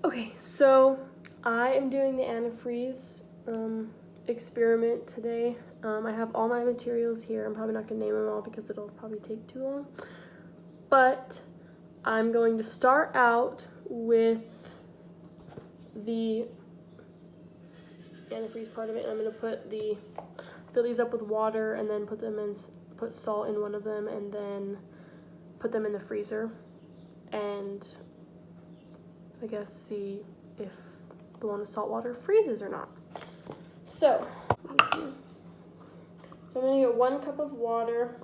Okay, so I am doing the antifreeze experiment today. I have all my materials here. I'm probably not going to name them all because it'll probably take too long. But I'm going to start out with the antifreeze part of it. And I'm going to fill these up with water and then put salt in one of them and then put them in the freezer and I guess see if the one with salt water freezes or not. So I'm going to get 1 cup of water.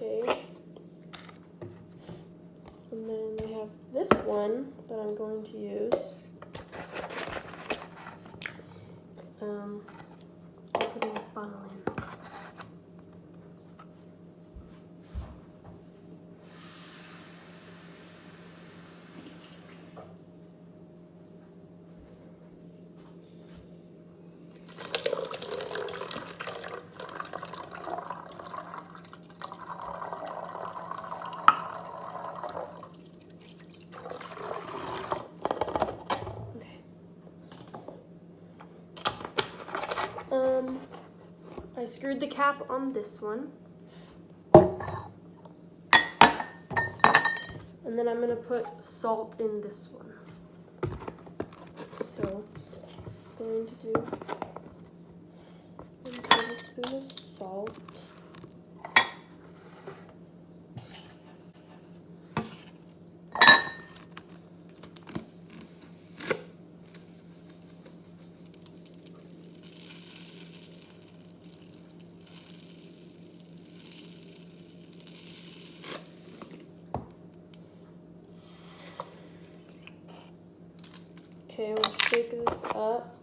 Okay. And then I have this one that I'm going to use. I'll put in a funnel in. I screwed the cap on this one. And then I'm going to put salt in this one. So I'm going to do 1 tablespoon of salt. Okay, we'll shake this up.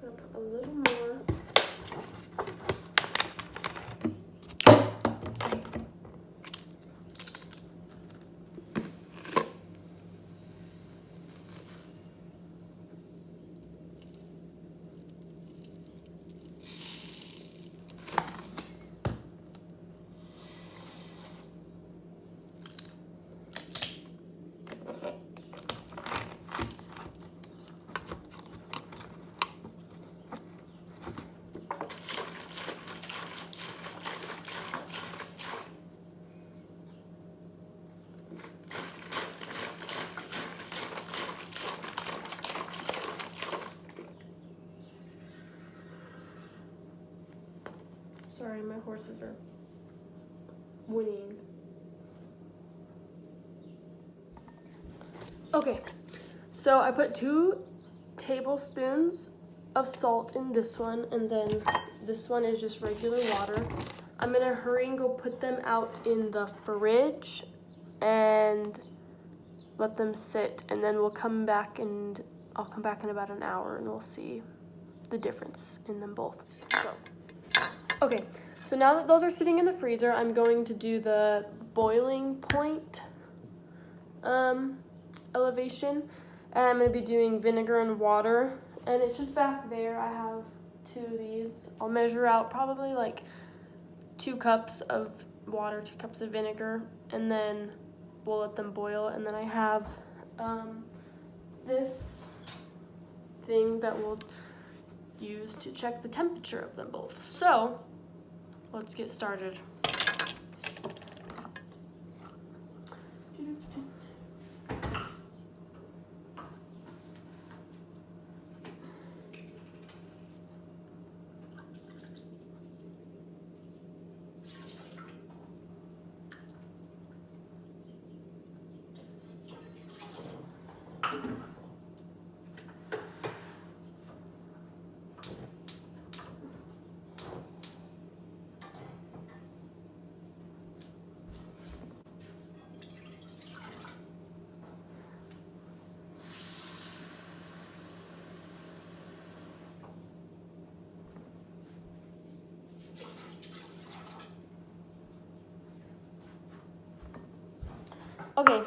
I'm gonna put a little more. Sorry, my horses are whinnying. Okay, so I put 2 tablespoons of salt in this one, and then this one is just regular water. I'm gonna hurry and go put them out in the fridge and let them sit, and then I'll come back in about an hour and we'll see the difference in them both. Okay, so now that those are sitting in the freezer, I'm going to do the boiling point elevation. And I'm going to be doing vinegar and water. And it's just back there. I have 2 of these. I'll measure out probably like 2 cups of water, 2 cups of vinegar. And then we'll let them boil. And then I have this thing that we'll use to check the temperature of them both. So let's get started. Okay,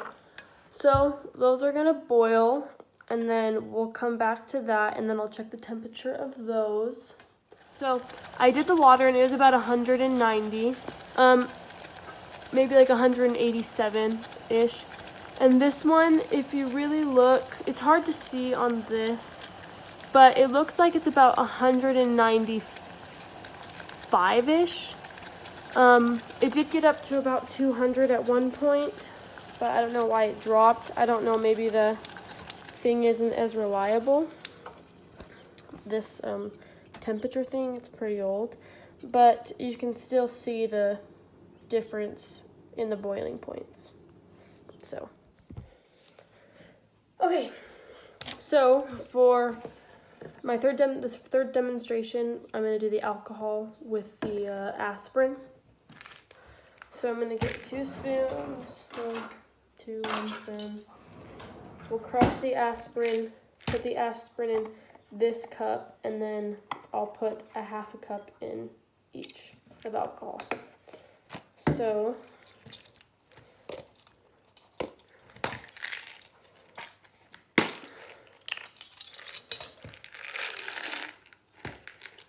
so those are gonna boil, and then we'll come back to that, and then I'll check the temperature of those. So I did the water, and it was about 190, maybe like 187-ish. And this one, if you really look, it's hard to see on this, but it looks like it's about 195-ish. It did get up to about 200 at one point, but I don't know why it dropped. I don't know, maybe the thing isn't as reliable. This temperature thing, it's pretty old, but you can still see the difference in the boiling points. So, okay, so for my third demonstration, I'm going to do the alcohol with the aspirin. So I'm going to get 2 spoons, 1 spoon. We'll crush the aspirin, put the aspirin in this cup, and then I'll put a half a cup in each of alcohol. So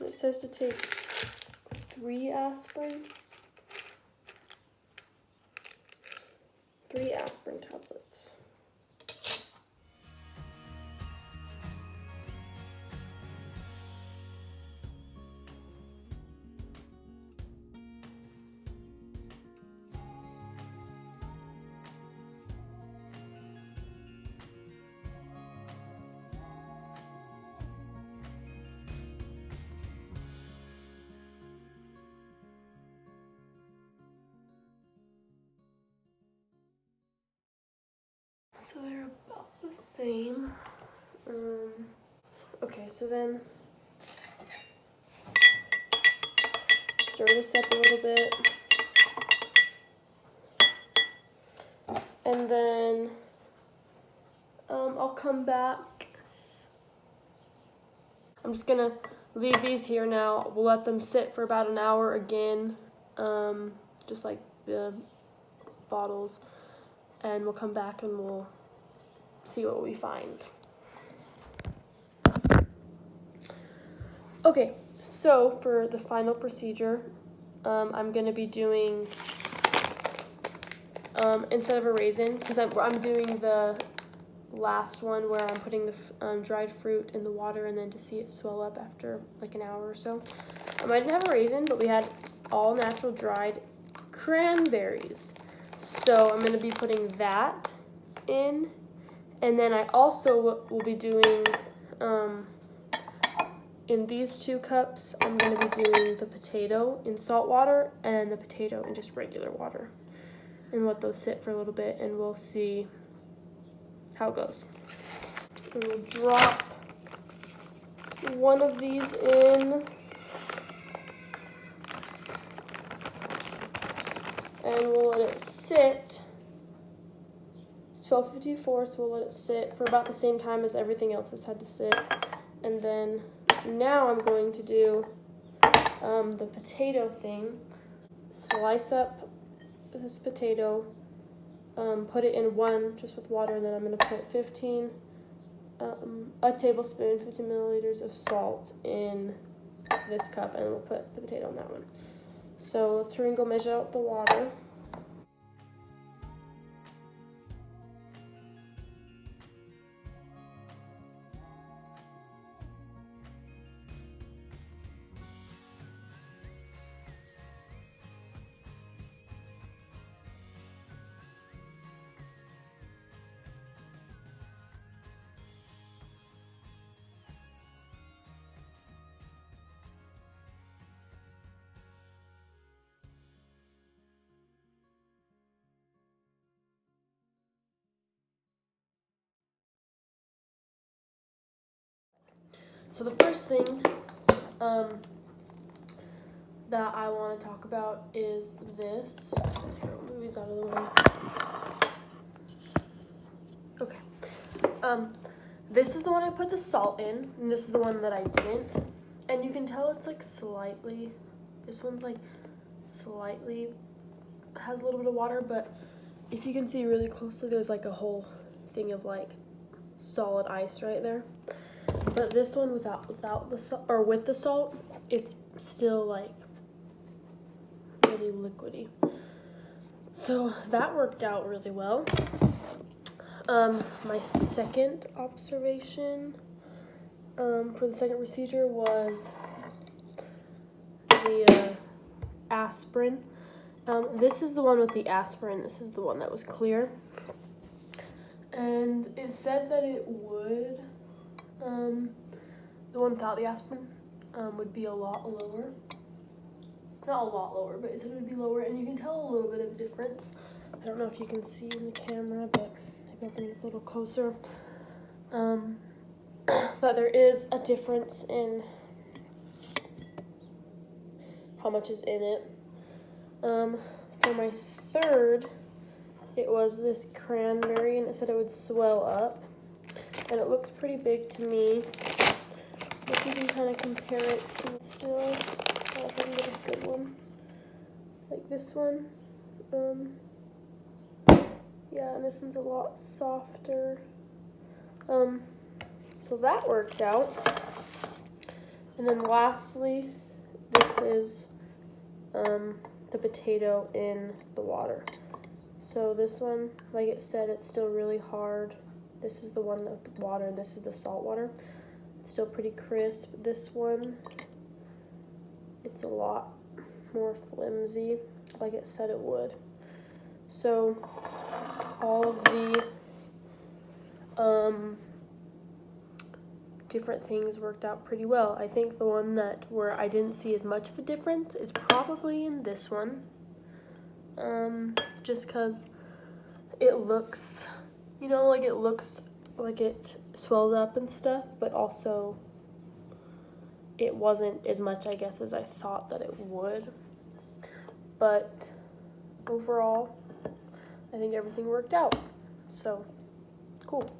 it says to take 3 aspirin. 3 aspirin tablets. So they're about the same. Okay, so then stir this up a little bit. And then I'll come back. I'm just gonna leave these here now. We'll let them sit for about an hour again, just like the bottles. And we'll come back and we'll see what we find. Okay, so for the final procedure, I'm gonna be doing, instead of a raisin, because I'm doing the last one where I'm putting the dried fruit in the water and then to see it swell up after like an hour or so. I didn't have a raisin, but we had all natural dried cranberries. So I'm gonna be putting that in. And then I also will be doing, in these 2 cups, I'm going to be doing the potato in salt water and the potato in just regular water. And let those sit for a little bit and we'll see how it goes. And we'll drop one of these in. And we'll let it sit. 12:54, so we'll let it sit for about the same time as everything else has had to sit. And then now I'm going to do the potato thing. Slice up this potato, put it in one just with water, and then I'm going to put a tablespoon, 15 milliliters of salt in this cup, and we'll put the potato in that one. So let's hurry and go measure out the water. So the first thing that I want to talk about is this. Here, I'll move these out of the way. Okay. This is the one I put the salt in, and this is the one that I didn't. And you can tell it's like slightly, this one's like slightly has a little bit of water, but if you can see really closely, there's like a whole thing of like solid ice right there. But this one without the salt, or with the salt, it's still like really liquidy. So that worked out really well. My second observation for the second procedure was the aspirin. This is the one with the aspirin. This is the one that was clear. And it said that it would, the one without the aspirin would be a lot lower. Not a lot lower, but it said it would be lower, and you can tell a little bit of a difference. I don't know if you can see in the camera, but maybe I'll bring it a little closer. But there is a difference in how much is in it. For my third, it was this cranberry, and it said it would swell up, and it looks pretty big to me. If you can kind of compare it to still, if I can get a good one, like this one. Yeah, and this one's a lot softer. So that worked out. And then lastly, this is the potato in the water. So this one, like it said, it's still really hard. This is the one with the water, and this is the salt water. It's still pretty crisp. This one, it's a lot more flimsy, like it said it would. So all of the different things worked out pretty well. I think the one where I didn't see as much of a difference is probably in this one. Just because it looks, like it looks like it swelled up and stuff, but also it wasn't as much, I guess, as I thought that it would. But overall, I think everything worked out. So, cool.